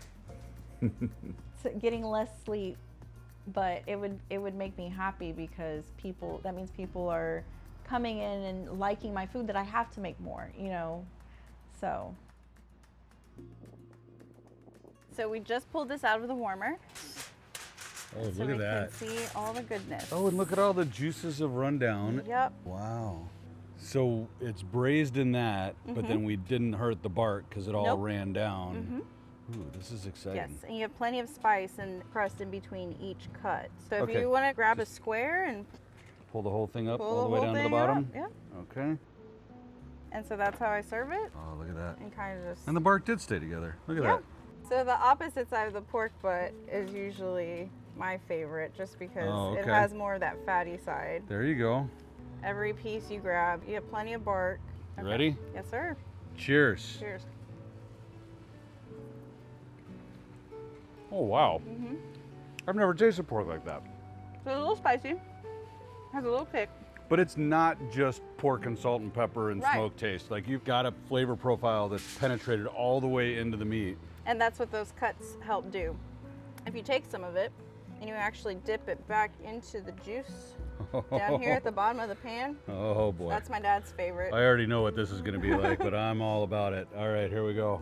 so getting less sleep, but it would make me happy because that means people are coming in and liking my food that I have to make more, you know, so. So we just pulled this out of the warmer. Oh, so look at that. So we can see all the goodness. Oh, and look at all the juices have run down. Yep. Wow. So it's braised in that, but then we didn't hurt the bark because it all ran down. Ooh, this is exciting. Yes, and you have plenty of spice and crust in between each cut. So if you want to grab a square and pull the whole thing up pull all the way down to the bottom? Yeah. Okay. And so that's how I serve it. Oh, look at that. And kind of just. And the bark did stay together. Look at that. So the opposite side of the pork butt is usually my favorite just because it has more of that fatty side. There you go. Every piece you grab, you have plenty of bark. You ready? Yes, sir. Cheers. Cheers. Oh, wow. I've never tasted pork like that. So it's a little spicy, has a little kick. But it's not just pork and salt and pepper and smoke taste. Like you've got a flavor profile that's penetrated all the way into the meat. And that's what those cuts help do. If you take some of it and you actually dip it back into the juice down here at the bottom of the pan. Oh boy. That's my dad's favorite. I already know what this is gonna be like, but I'm all about it. All right, here we go.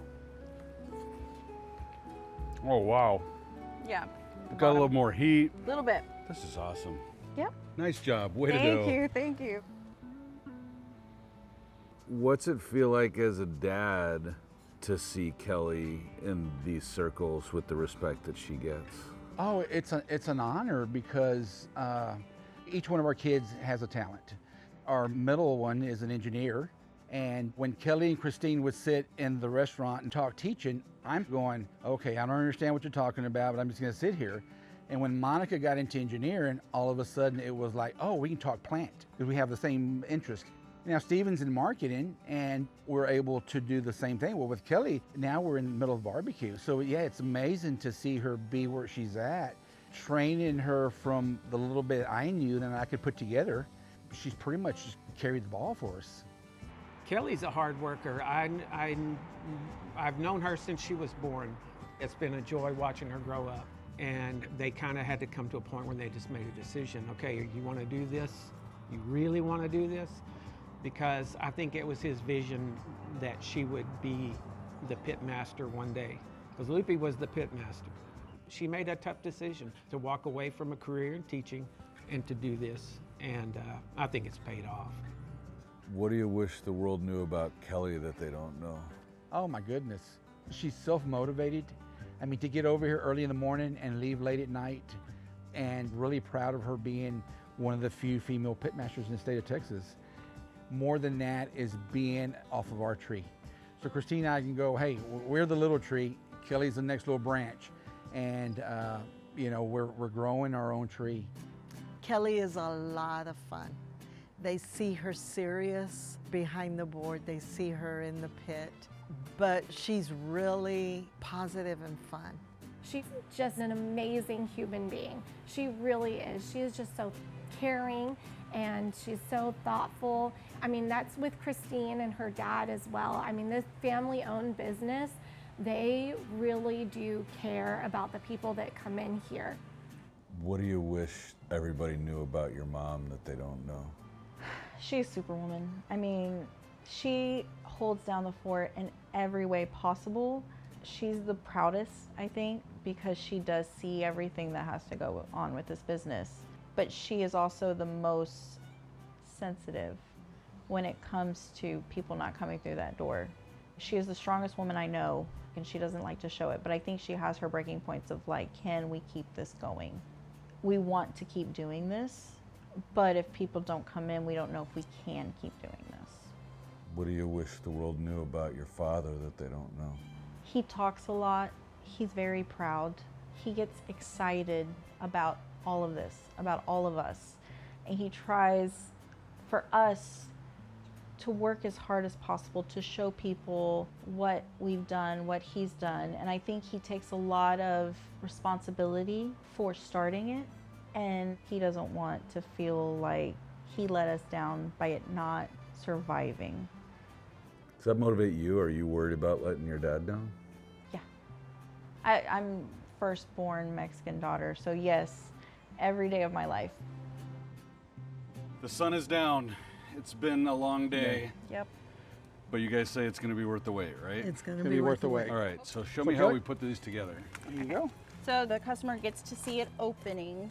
Oh, wow. Yeah. Got a little more heat. A little bit. This is awesome. Yep. Nice job, way to go. Thank you, thank you. What's it feel like as a dad to see Kelly in these circles with the respect that she gets? Oh, it's an honor because each one of our kids has a talent. Our middle one is an engineer, and when Kelly and Christine would sit in the restaurant and talk teaching, I'm going, okay, I don't understand what you're talking about, but I'm just gonna sit here. And when Monica got into engineering, all of a sudden it was like, oh, we can talk plant because we have the same interest. Now Steven's in marketing and we're able to do the same thing. Well, with Kelly, now we're in the middle of barbecue. So yeah, it's amazing to see her be where she's at. Training her from the little bit I knew that I could put together, she's pretty much just carried the ball for us. Kelly's a hard worker. I've known her since she was born. It's been a joy watching her grow up. And they kind of had to come to a point where they just made a decision. Okay, you want to do this? You really want to do this? Because I think it was his vision that she would be the Pitmaster one day. Because Loopy was the Pitmaster. She made a tough decision to walk away from a career in teaching and to do this. And I think it's paid off. What do you wish the world knew about Kelly that they don't know? Oh my goodness. She's self-motivated. I mean, to get over here early in the morning and leave late at night, and really proud of her being one of the few female pitmasters in the state of Texas. More than that is being off of our tree. So Christine and I can go, hey, we're the little tree, Kelly's the next little branch, and you know, we're growing our own tree. Kelly is a lot of fun. They see her serious behind the board. They see her in the pit, but she's really positive and fun. She's just an amazing human being. She really is. She is just so caring and she's so thoughtful. I mean, that's with Christine and her dad as well. I mean, this family-owned business, they really do care about the people that come in here. What do you wish everybody knew about your mom that they don't know? She's Superwoman. I mean, she holds down the fort in every way possible. She's the proudest, I think, because she does see everything that has to go on with this business. But she is also the most sensitive when it comes to people not coming through that door. She is the strongest woman I know, and she doesn't like to show it, but I think she has her breaking points of like, can we keep this going? We want to keep doing this, but if people don't come in, we don't know if we can keep doing this. What do you wish the world knew about your father that they don't know? He talks a lot. He's very proud. He gets excited about all of this, about all of us. And he tries for us to work as hard as possible to show people what we've done, what he's done. And I think he takes a lot of responsibility for starting it. And he doesn't want to feel like he let us down by it not surviving. Does that motivate you? Are you worried about letting your dad down? Yeah. I'm firstborn Mexican daughter, so yes, every day of my life. The sun is down. It's been a long day. Yep. But you guys say it's going to be worth the wait, right? It's going to Gonna be worth the wait. All right, so show So me how good. we put these together. There you go. So the customer gets to see it opening.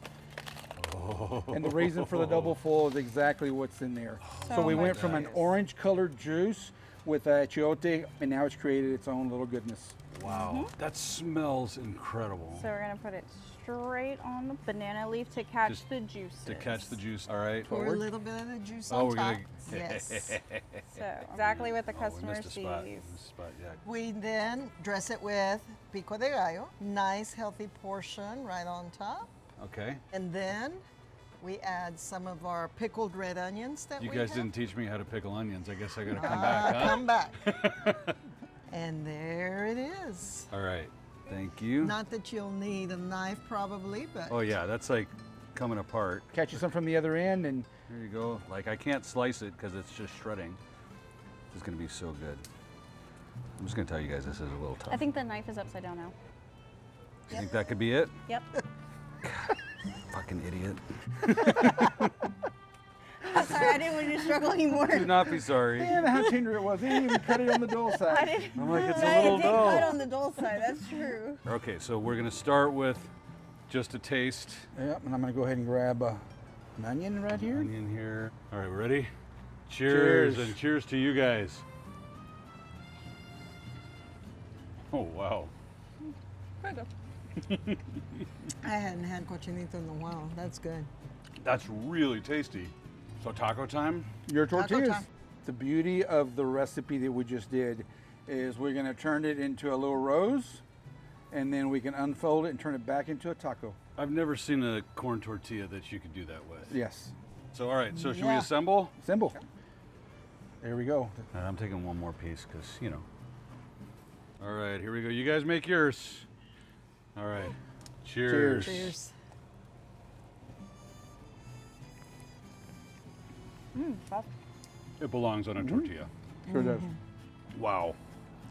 And the reason for the double full is exactly what's in there. So we went from an orange colored juice with achiote, and now it's created its own little goodness. Wow, that smells incredible. So we're gonna put it straight on the banana leaf to catch Just the juices. To catch the juice, all right. Pour a little bit of the juice Oh, on we're top. gonna- Yes. So exactly what the We customer missed a sees. spot. We missed a spot, yeah. We then dress it with pico de gallo. Nice healthy portion right on top. Okay. And then we add some of our pickled red onions that You we guys have. didn't teach me how to pickle onions. I guess I gotta come back, huh? Come back. And there it is. All right, thank you. Not that you'll need a knife probably, but Oh yeah, that's like coming apart. Catch you some from the other end, and There you go. Like I can't slice it because it's just shredding. This is gonna be so good. I'm just gonna tell you guys this is a little tough. I think the knife is upside down now. You think that could be it? Yep. Fucking idiot. I'm sorry, I didn't want you to struggle anymore. Do not be sorry. man, how tender it was. He didn't even cut it on the dull side. I'm like, it's I a little did cut dull. on the dull side, that's true. Okay, so we're gonna start with just a taste. Yep, and I'm gonna go ahead and grab an onion right here. Onion here. All right, ready? Cheers, Cheers. and cheers to you guys. Oh wow. I hadn't had cochinito in a while. That's good. That's really tasty. So taco time? Your tortillas. time. The beauty of the recipe that we just did is we're gonna turn it into a little rose, and then we can unfold it and turn it back into a taco. I've never seen a corn tortilla that you could do that with. Yes. So all right, so should we Yeah. assemble? Symbol. There we go. All right, I'm taking one more piece because, you know. All right, here we go. You guys make yours. All right. Cheers. Cheers. Soft. It belongs on a tortilla. Sure does. Wow.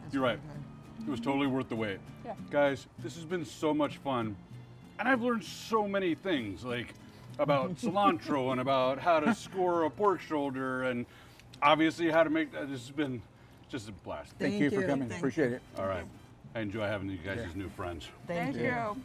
That's You're right. really good. It was totally worth the wait. Yeah. Guys, this has been so much fun. And I've learned so many things, like about cilantro and about how to score a pork shoulder and obviously how to make that. This has been just a blast. Thank you for you. coming. Thank Appreciate you. it. All right. I enjoy having you guys as new friends. Thank you.